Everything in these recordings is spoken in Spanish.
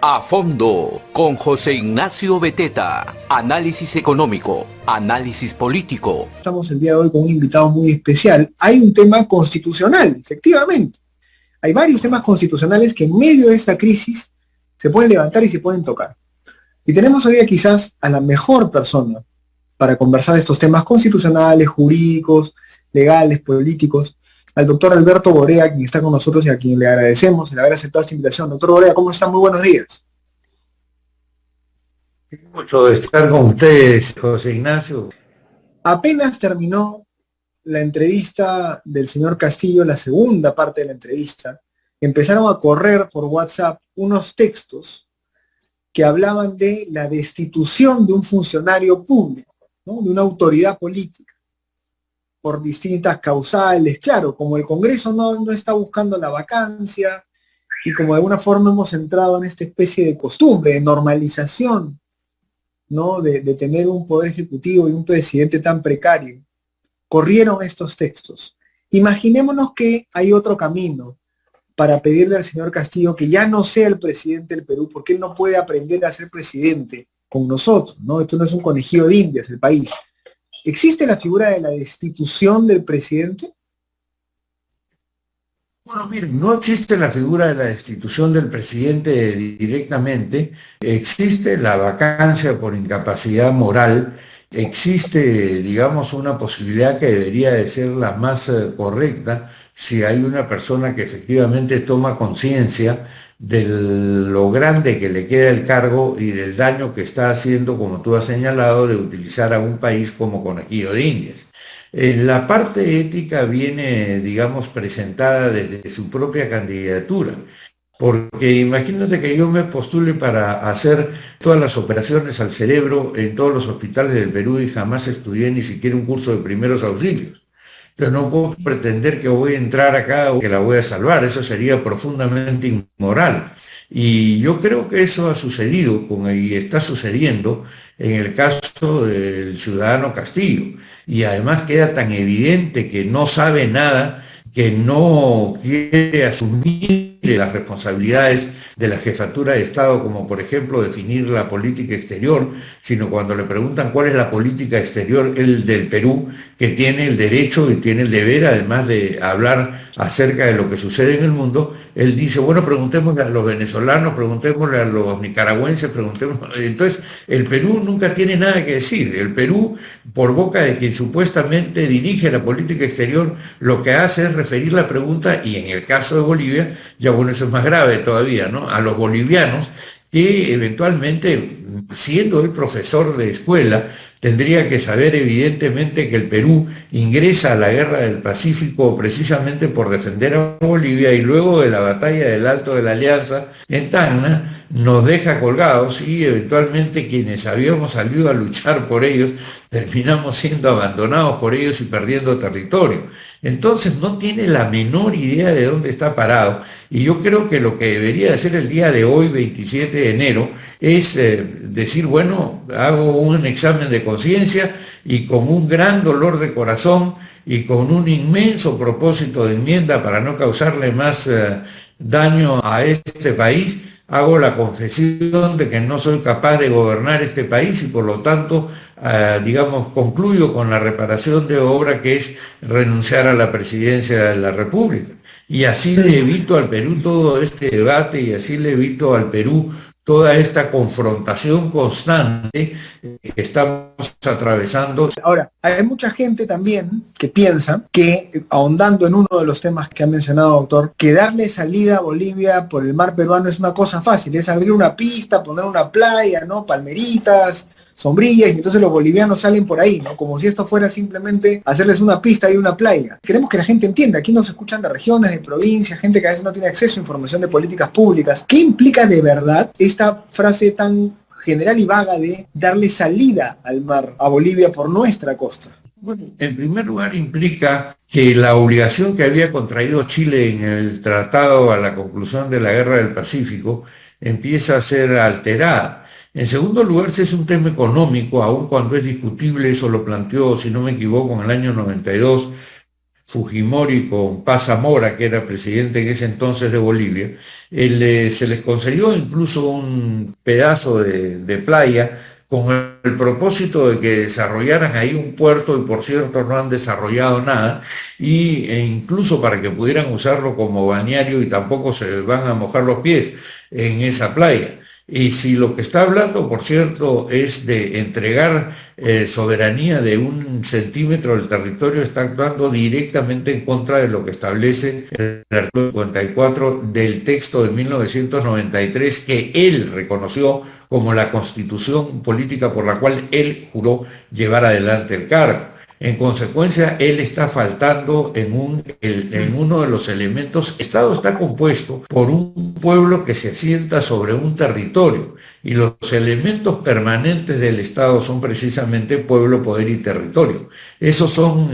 A fondo, con José Ignacio Beteta. Análisis económico, análisis político. Estamos el día de hoy con un invitado muy especial. Hay un tema constitucional, efectivamente. Hay varios temas constitucionales que en medio de esta crisis se pueden levantar y se pueden tocar. Y tenemos hoy día quizás a la mejor persona para conversar de estos temas constitucionales, jurídicos, legales, políticos, al doctor Alberto Borea, quien está con nosotros y a quien le agradecemos el haber aceptado esta invitación. Doctor Borea, ¿cómo está? Muy buenos días. Mucho estar con ustedes, José Ignacio. Apenas terminó la entrevista del señor Castillo, la segunda parte de la entrevista, empezaron a correr por WhatsApp unos textos que hablaban de la destitución de un funcionario público, ¿no? De una autoridad política, por distintas causales. Claro, como el Congreso no está buscando la vacancia y como de alguna forma hemos entrado en esta especie de costumbre, de normalización, ¿no? De tener un poder ejecutivo y un presidente tan precario, corrieron estos textos. Imaginémonos que hay otro camino para pedirle al señor Castillo que ya no sea el presidente del Perú, porque él no puede aprender a ser presidente con nosotros, ¿no? Esto no es un conejillo de Indias, el país. ¿Existe la figura de la destitución del presidente? Bueno, miren, no existe la figura de la destitución del presidente directamente, existe la vacancia por incapacidad moral, existe, digamos, una posibilidad que debería de ser la más correcta si hay una persona que efectivamente toma conciencia de lo grande que le queda el cargo y del daño que está haciendo, como tú has señalado, de utilizar a un país como conejillo de Indias. La parte ética viene, digamos, presentada desde su propia candidatura, porque imagínate que yo me postule para hacer todas las operaciones al cerebro en todos los hospitales del Perú y jamás estudié ni siquiera un curso de primeros auxilios. Entonces no puedo pretender que voy a entrar acá o que la voy a salvar, eso sería profundamente inmoral. Y yo creo que eso ha sucedido y está sucediendo en el caso del ciudadano Castillo. Y además queda tan evidente que no sabe nada, que no quiere asumir las responsabilidades de la jefatura de Estado, como por ejemplo definir la política exterior, sino cuando le preguntan cuál es la política exterior el del Perú, que tiene el derecho y tiene el deber, además de hablar acerca de lo que sucede en el mundo, él dice, bueno, preguntémosle a los venezolanos, preguntémosle a los nicaragüenses, preguntémosle. Entonces, el Perú nunca tiene nada que decir. El Perú, por boca de quien supuestamente dirige la política exterior, lo que hace es referir la pregunta, y en el caso de Bolivia, ya bueno, eso es más grave todavía, ¿no? A los bolivianos que eventualmente, siendo el profesor de escuela, tendría que saber evidentemente que el Perú ingresa a la guerra del Pacífico precisamente por defender a Bolivia y luego de la batalla del Alto de la Alianza en Tacna nos deja colgados y eventualmente quienes habíamos salido a luchar por ellos terminamos siendo abandonados por ellos y perdiendo territorio. Entonces no tiene la menor idea de dónde está parado y yo creo que lo que debería hacer el día de hoy, 27 de enero, es decir, bueno, hago un examen de conciencia y con un gran dolor de corazón y con un inmenso propósito de enmienda para no causarle más daño a este país, hago la confesión de que no soy capaz de gobernar este país y por lo tanto, digamos, concluyo con la reparación de obra que es renunciar a la presidencia de la República. Y así le evito al Perú todo este debate y así le evito al Perú toda esta confrontación constante que estamos atravesando. Ahora, hay mucha gente también que piensa que, ahondando en uno de los temas que ha mencionado, doctor, que darle salida a Bolivia por el mar peruano es una cosa fácil, es abrir una pista, poner una playa, ¿no? Palmeritas, sombrillas, y entonces los bolivianos salen por ahí, ¿no? Como si esto fuera simplemente hacerles una pista y una playa. Queremos que la gente entienda, aquí nos escuchan de regiones, de provincias, gente que a veces no tiene acceso a información de políticas públicas. ¿Qué implica de verdad esta frase tan general y vaga de darle salida al mar a Bolivia por nuestra costa? Bueno, en primer lugar implica que la obligación que había contraído Chile en el tratado a la conclusión de la Guerra del Pacífico empieza a ser alterada. En segundo lugar, si es un tema económico, aun cuando es discutible, eso lo planteó, si no me equivoco, en el año 92, Fujimori con Paz Zamora, que era presidente en ese entonces de Bolivia, se les concedió incluso un pedazo de playa con el propósito de que desarrollaran ahí un puerto, y por cierto no han desarrollado nada, e incluso para que pudieran usarlo como balneario y tampoco se van a mojar los pies en esa playa. Y si lo que está hablando, por cierto, es de entregar soberanía de 1 centímetro del territorio, está actuando directamente en contra de lo que establece el artículo 54 del texto de 1993, que él reconoció como la constitución política por la cual él juró llevar adelante el cargo. En consecuencia, él está faltando en uno de los elementos. El Estado está compuesto por un pueblo que se asienta sobre un territorio, y los elementos permanentes del Estado son precisamente pueblo, poder y territorio. Esos son,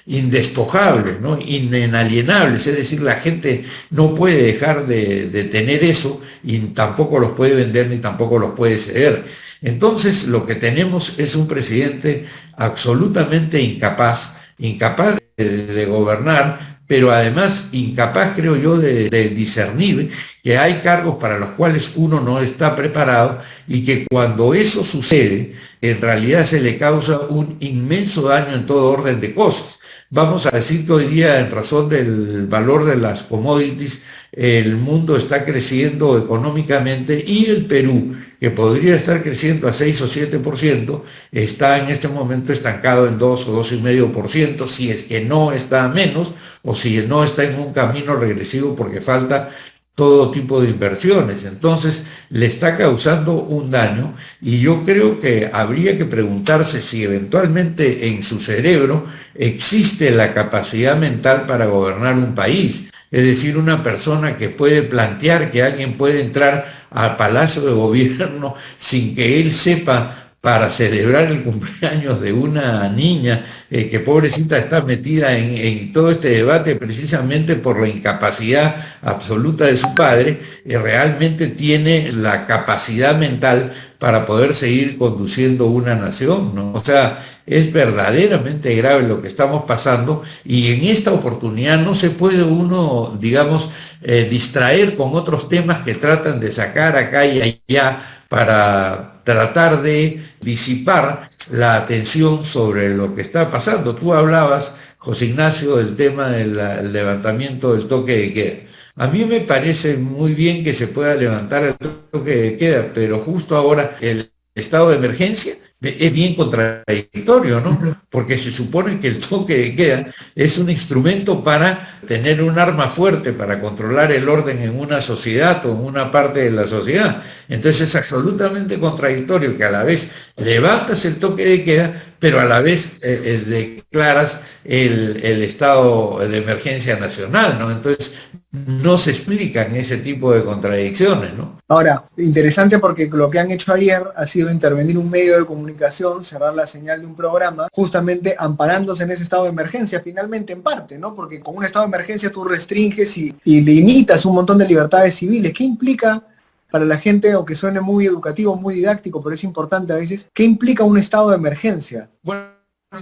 indespojables, ¿no? Inalienables, es decir, la gente no puede dejar de tener eso, y tampoco los puede vender ni tampoco los puede ceder. Entonces, lo que tenemos es un presidente absolutamente incapaz de gobernar, pero además incapaz, creo yo, de discernir que hay cargos para los cuales uno no está preparado, y que cuando eso sucede, en realidad se le causa un inmenso daño en todo orden de cosas. Vamos a decir que hoy día, en razón del valor de las commodities, el mundo está creciendo económicamente, y el Perú, que podría estar creciendo a 6 o 7%, está en este momento estancado en 2 o 2,5%, si es que no está a menos, o si no está en un camino regresivo, porque falta todo tipo de inversiones. Entonces le está causando un daño, y yo creo que habría que preguntarse si eventualmente en su cerebro existe la capacidad mental para gobernar un país. Es decir, una persona que puede plantear que alguien puede entrar al Palacio de Gobierno sin que él sepa, para celebrar el cumpleaños de una niña que pobrecita está metida en todo este debate precisamente por la incapacidad absoluta de su padre, realmente tiene la capacidad mental para poder seguir conduciendo una nación, ¿no? O sea, es verdaderamente grave lo que estamos pasando, y en esta oportunidad no se puede uno, distraer con otros temas que tratan de sacar acá y allá para tratar de disipar la atención sobre lo que está pasando. Tú hablabas, José Ignacio, del tema del levantamiento del toque de queda. A mí me parece muy bien que se pueda levantar el toque de queda, pero justo ahora el estado de emergencia es bien contradictorio, ¿no? Porque se supone que el toque de queda es un instrumento para tener un arma fuerte, para controlar el orden en una sociedad o en una parte de la sociedad. Entonces es absolutamente contradictorio que a la vez levantas el toque de queda, pero a la vez declaras el estado de emergencia nacional, ¿no? Entonces no se explican ese tipo de contradicciones, ¿no? Ahora, interesante, porque lo que han hecho ayer ha sido intervenir un medio de comunicación, cerrar la señal de un programa, justamente amparándose en ese estado de emergencia, finalmente en parte, ¿no? Porque con un estado de emergencia tú restringes y limitas un montón de libertades civiles. ¿Qué implica para la gente, aunque suene muy educativo, muy didáctico, pero es importante a veces, qué implica un estado de emergencia? Bueno,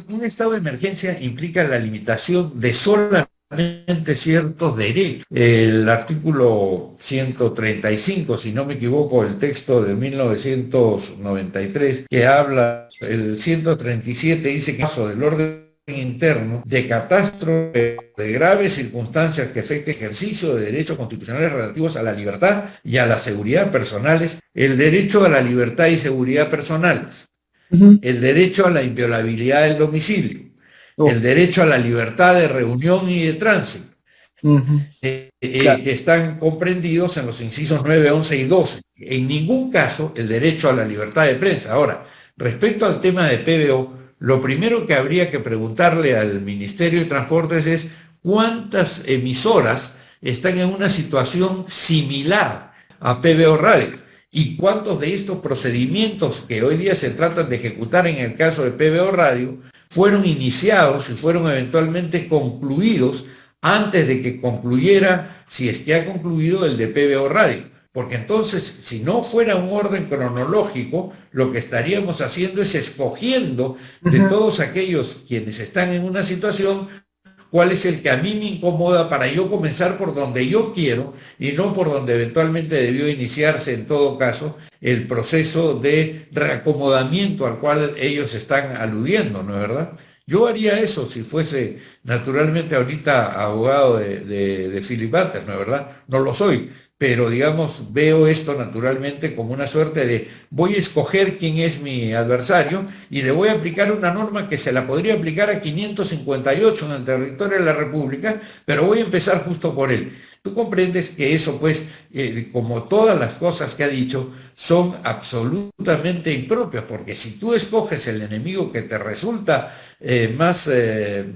un estado de emergencia implica la limitación de solamente ciertos derechos. El artículo 135, si no me equivoco, el texto de 1993, que habla, el 137 dice que en caso del orden interno de catástrofe de graves circunstancias que afecte ejercicio de derechos constitucionales relativos a la libertad y a la seguridad personales, el derecho a la libertad y seguridad personales, el derecho a la inviolabilidad del domicilio, el derecho a la libertad de reunión y de tránsito, que están comprendidos en los incisos 9, 11 y 12. En ningún caso el derecho a la libertad de prensa. Ahora, respecto al tema de PBO, lo primero que habría que preguntarle al Ministerio de Transportes es cuántas emisoras están en una situación similar a PBO Radio, y cuántos de estos procedimientos que hoy día se tratan de ejecutar en el caso de PBO Radio fueron iniciados y fueron eventualmente concluidos antes de que concluyera, si es que ha concluido, el de PBO Radio. porque entonces, si no fuera un orden cronológico, lo que estaríamos haciendo es escogiendo de todos aquellos quienes están en una situación, cuál es el que a mí me incomoda para yo comenzar por donde yo quiero y no por donde eventualmente debió iniciarse en todo caso el proceso de reacomodamiento al cual ellos están aludiendo, ¿no es verdad? Yo haría eso si fuese naturalmente ahorita abogado de Philip Butter, ¿no es verdad? No lo soy, pero digamos, veo esto naturalmente como una suerte de voy a escoger quién es mi adversario y le voy a aplicar una norma que se la podría aplicar a 558 en el territorio de la República, pero voy a empezar justo por él. Tú comprendes que eso, pues, como todas las cosas que ha dicho, son absolutamente impropias, porque si tú escoges el enemigo que te resulta más,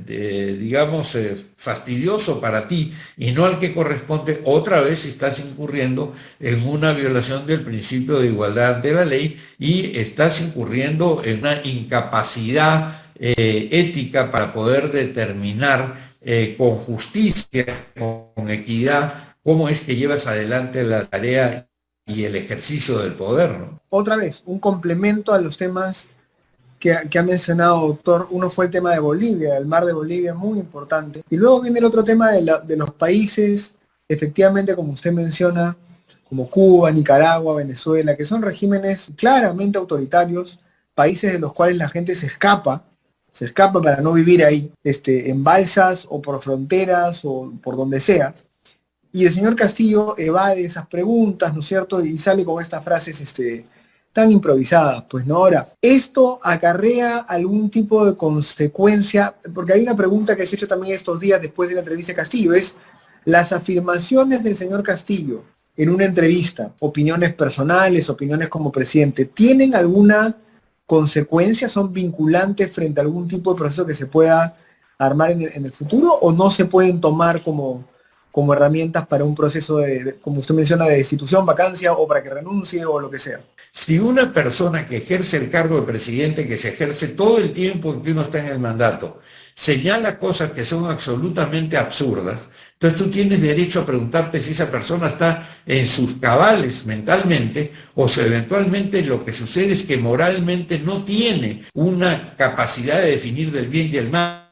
digamos, fastidioso para ti y no al que corresponde, otra vez estás incurriendo en una violación del principio de igualdad ante la ley y estás incurriendo en una incapacidad ética para poder determinar con justicia, con equidad, cómo es que llevas adelante la tarea y el ejercicio del poder, ¿no? Otra vez, un complemento a los temas que ha mencionado, doctor. Uno fue el tema de Bolivia, el mar de Bolivia, muy importante. Y luego viene el otro tema de los países, efectivamente, como usted menciona, como Cuba, Nicaragua, Venezuela, que son regímenes claramente autoritarios, países de los cuales la gente se escapa para no vivir ahí, en balsas o por fronteras o por donde sea. Y el señor Castillo evade esas preguntas, ¿no es cierto? Y sale con estas frases tan improvisadas, pues, ¿no? Ahora, ¿esto acarrea algún tipo de consecuencia? Porque hay una pregunta que se ha hecho también estos días después de la entrevista de Castillo, es las afirmaciones del señor Castillo en una entrevista, opiniones personales, opiniones como presidente, ¿tienen alguna consecuencia, son vinculantes frente a algún tipo de proceso que se pueda armar en el futuro, o no se pueden tomar como herramientas para un proceso como usted menciona, de destitución, vacancia o para que renuncie o lo que sea? Si una persona que ejerce el cargo de presidente, que se ejerce todo el tiempo en que uno está en el mandato, señala cosas que son absolutamente absurdas, entonces tú tienes derecho a preguntarte si esa persona está en sus cabales mentalmente o si eventualmente lo que sucede es que moralmente no tiene una capacidad de definir del bien y el mal.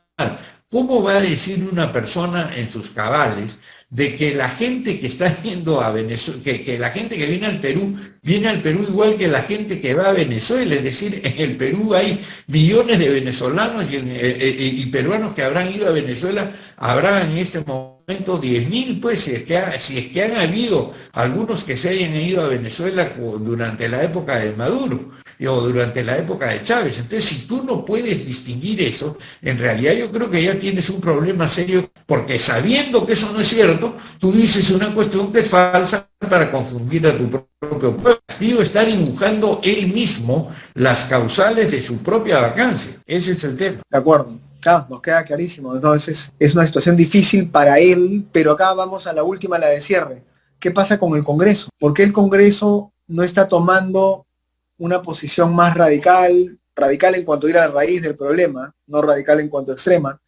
¿Cómo va a decir una persona en sus cabales de que la gente que está yendo a Venezuela, que la gente que viene al Perú igual que la gente que va a Venezuela? Es decir, en el Perú hay millones de venezolanos y peruanos que habrán ido a Venezuela, habrá en este momento 10.000, pues, si es que han habido algunos que se hayan ido a Venezuela durante la época de Maduro o durante la época de Chávez. Entonces, si tú no puedes distinguir eso, en realidad yo creo que ya tienes un problema serio, porque sabiendo que eso no es cierto, tú dices una cuestión que es falsa para confundir a tu propio pueblo. Castillo está dibujando él mismo las causales de su propia vacancia. Ese es el tema. De acuerdo. Claro, nos queda clarísimo. Entonces, es una situación difícil para él, pero acá vamos a la última, la de cierre. ¿Qué pasa con el Congreso? ¿Por qué el Congreso no está tomando una posición más radical en cuanto a ir a la raíz del problema, no radical en cuanto a extrema?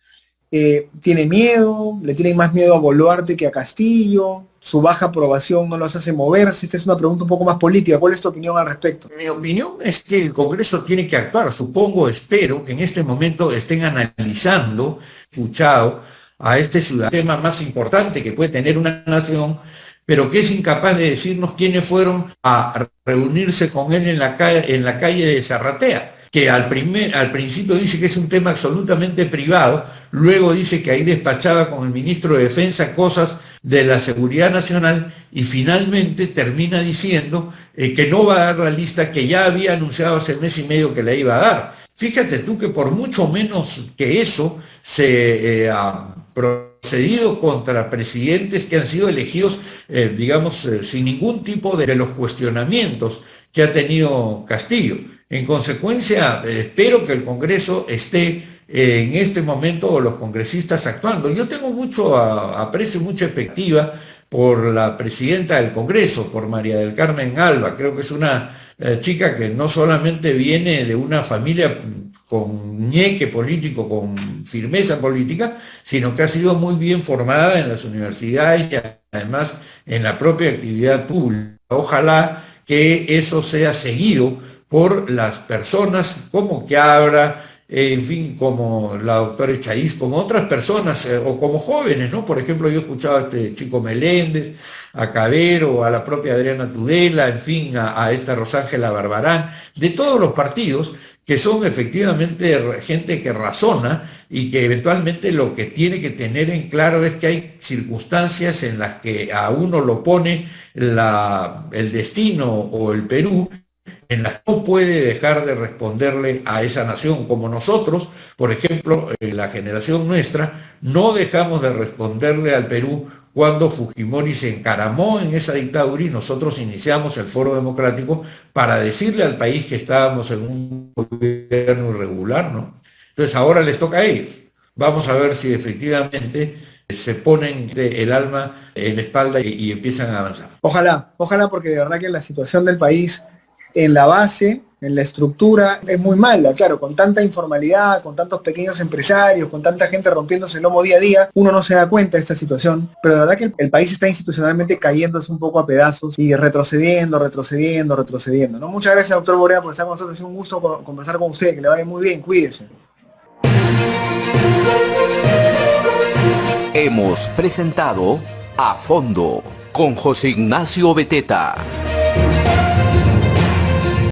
¿Tiene miedo? ¿Le tienen más miedo a Boluarte que a Castillo? ¿Su baja aprobación no los hace moverse? Esta es una pregunta un poco más política. ¿Cuál es tu opinión al respecto? Mi opinión es que el Congreso tiene que actuar. Supongo, espero que en este momento estén analizando, escuchado a este ciudadano, el tema más importante que puede tener una nación, pero que es incapaz de decirnos quiénes fueron a reunirse con él en la calle de Zarratea, que al principio dice que es un tema absolutamente privado, luego dice que ahí despachaba con el ministro de Defensa cosas de la seguridad nacional y finalmente termina diciendo que no va a dar la lista que ya había anunciado hace mes y medio que la iba a dar. Fíjate tú que por mucho menos que eso se ha procedido contra presidentes que han sido elegidos, digamos, sin ningún tipo de los cuestionamientos que ha tenido Castillo. En consecuencia, espero que el Congreso esté en este momento, o los congresistas actuando. Yo tengo mucho aprecio y mucha expectativa por la presidenta del Congreso, por María del Carmen Alba. Creo que es una chica que no solamente viene de una familia con ñeque político, con firmeza política, sino que ha sido muy bien formada en las universidades y además en la propia actividad pública. Ojalá que eso sea seguido por las personas como Quiabra, en fin, como la doctora Echaíz, como otras personas, o como jóvenes, ¿no? Por ejemplo, yo he escuchado a este Chico Meléndez, a Cabero, a la propia Adriana Tudela, en fin, a esta Rosángela Barbarán, de todos los partidos, que son efectivamente gente que razona y que eventualmente lo que tiene que tener en claro es que hay circunstancias en las que a uno lo pone el destino o el Perú, en las que no puede dejar de responderle a esa nación, como nosotros, por ejemplo, la generación nuestra, no dejamos de responderle al Perú cuando Fujimori se encaramó en esa dictadura y nosotros iniciamos el Foro Democrático para decirle al país que estábamos en un gobierno irregular, ¿no? Entonces ahora les toca a ellos. Vamos a ver si efectivamente se ponen el alma en la espalda y empiezan a avanzar. Ojalá, ojalá, porque de verdad que la situación del país en la base, en la estructura, es muy mala, claro, con tanta informalidad, con tantos pequeños empresarios, con tanta gente rompiéndose el lomo día a día, uno no se da cuenta de esta situación, pero de verdad que el país está institucionalmente cayéndose un poco a pedazos y retrocediendo, ¿no? Muchas gracias, doctor Borea, por estar con nosotros, es un gusto conversar con usted, que le vaya muy bien, cuídese. Hemos presentado A Fondo con José Ignacio Beteta.